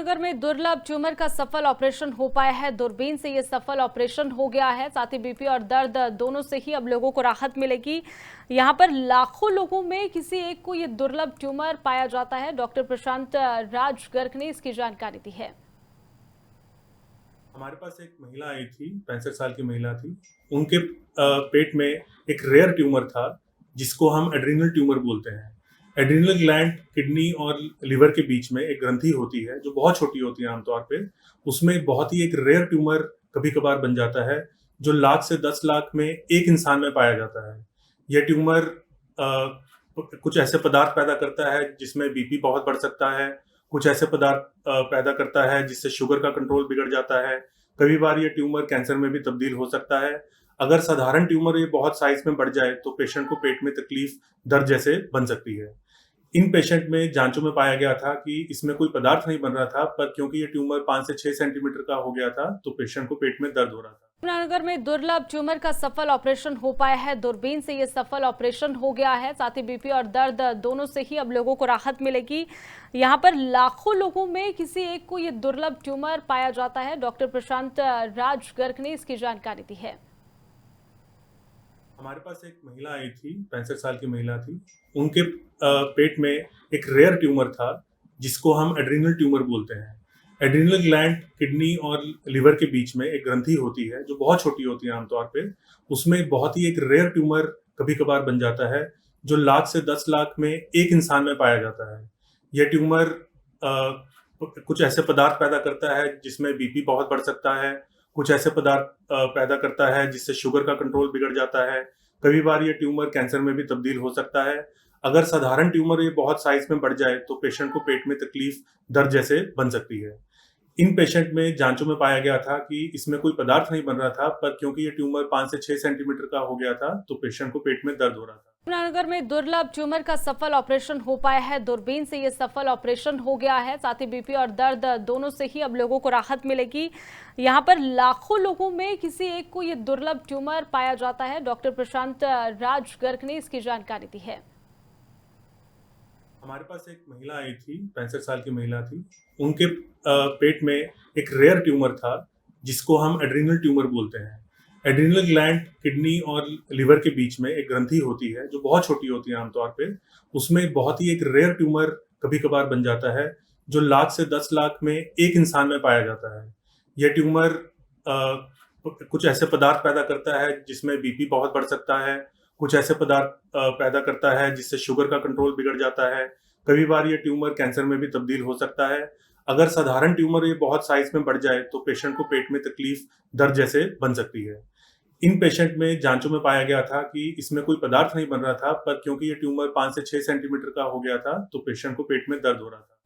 यमुनानगर में दुर्लभ ट्यूमर का सफल ऑपरेशन हो पाया है। दूरबीन से ये सफल ऑपरेशन हो गया है। साथ ही बीपी और दर्द दोनों से ही अब लोगों को राहत मिलेगी। यहाँ पर लाखों लोगों में किसी एक को ये दुर्लभ ट्यूमर पाया जाता है। डॉक्टर प्रशांत राज गर्ग ने इसकी जानकारी दी है। हमारे पास एक महिला आई थी, 65 साल की महिला थी। उनके पेट में एक रेयर ट्यूमर था, जिसको हम एड्रीनल ट्यूमर बोलते हैं। एड्रीनल ग्लैंड किडनी और लिवर के बीच में एक ग्रंथि होती है, जो बहुत छोटी होती है आमतौर पे। उसमें बहुत ही एक रेयर ट्यूमर कभी-कभार बन जाता है, जो लाख से 10 लाख में एक इंसान में पाया जाता है। यह ट्यूमर कुछ ऐसे पदार्थ पैदा करता है, जिसमें बीपी बहुत बढ़ सकता है। कुछ ऐसे पदार्थ पैदा करता है जिससे शुगर का कंट्रोल बिगड़ जाता है। कई बार ये ट्यूमर कैंसर में भी तब्दील हो सकता है। अगर साधारण ट्यूमर ये बहुत साइज में बढ़ जाए तो पेशेंट को पेट में तकलीफ, दर्द जैसे बन सकती है। इन पेशेंट में जांचों में पाया गया था कि इसमें कोई पदार्थ नहीं बन रहा था, पर क्योंकि ये ट्यूमर 5 से 6 सेंटीमीटर का हो गया था, तो पेशेंट को पेट में दर्द हो रहा था। यमुनानगर में दुर्लभ ट्यूमर का सफल ऑपरेशन हो पाया है। दूरबीन से ये सफल ऑपरेशन हो गया है। साथ ही बीपी और दर्द दोनों से ही अब लोगों को राहत मिलेगी। यहाँ पर लाखों लोगों में किसी एक को ये दुर्लभ ट्यूमर पाया जाता है। डॉक्टर प्रशांत राज गर्ग ने इसकी जानकारी दी है। हमारे पास एक महिला आई थी, 65 साल की महिला थी। उनके पेट में एक रेयर ट्यूमर था, जिसको हम एड्रीनल ट्यूमर बोलते हैं। एड्रीनल ग्लैंड किडनी और लिवर के बीच में एक ग्रंथि होती है, जो बहुत छोटी होती है आमतौर पे। उसमें बहुत ही एक रेयर ट्यूमर कभी-कभार बन जाता है, जो लाख से 10 लाख में एक इंसान में पाया जाता है। यह ट्यूमर कुछ ऐसे पदार्थ पैदा करता है, जिसमें बीपी बहुत बढ़ सकता है। कुछ ऐसे पदार्थ पैदा करता है जिससे शुगर का कंट्रोल बिगड़ जाता है। कई बार ये ट्यूमर कैंसर में भी तब्दील हो सकता है। अगर साधारण ट्यूमर ये बहुत साइज में बढ़ जाए तो पेशेंट को पेट में तकलीफ, दर्द जैसे बन सकती है। इन पेशेंट में जांचों में पाया गया था कि इसमें कोई पदार्थ नहीं बन रहा था, पर क्योंकि ये ट्यूमर 5 से 6 सेंटीमीटर का हो गया था, तो पेशेंट को पेट में दर्द हो रहा था। यमुनानगर में दुर्लभ ट्यूमर का सफल ऑपरेशन हो पाया है। दूरबीन से ये सफल ऑपरेशन हो गया है। साथ ही बीपी और दर्द दोनों से ही अब लोगों को राहत मिलेगी। यहाँ पर लाखों लोगों में किसी एक को ये दुर्लभ ट्यूमर पाया जाता है। डॉक्टर प्रशांत राज गर्ग ने इसकी जानकारी दी है। हमारे पास एक महिला आई थी, 65 साल की महिला थी। उनके पेट में एक रेयर ट्यूमर था, जिसको हम एड्रीनल ट्यूमर बोलते हैं। एड्रीनल ग्लैंड किडनी और लिवर के बीच में एक ग्रंथि होती है, जो बहुत छोटी होती है आमतौर पे। उसमें बहुत ही एक रेयर ट्यूमर कभी-कभार बन जाता है, जो लाख से 10 लाख में एक इंसान में पाया जाता है। यह ट्यूमर कुछ ऐसे पदार्थ पैदा करता है जिसमें बीपी बहुत बढ़ सकता है। कुछ ऐसे पदार्थ पैदा करता है जिससे शुगर का कंट्रोल बिगड़ जाता है। कई बार ये ट्यूमर कैंसर में भी तब्दील हो सकता है। अगर साधारण ट्यूमर ये बहुत साइज में बढ़ जाए तो पेशेंट को पेट में तकलीफ, दर्द जैसे बन सकती है। इन पेशेंट में जांचों में पाया गया था कि इसमें कोई पदार्थ नहीं बन रहा था, पर क्योंकि ये ट्यूमर 5 से 6 सेंटीमीटर का हो गया था, तो पेशेंट को पेट में दर्द हो रहा था।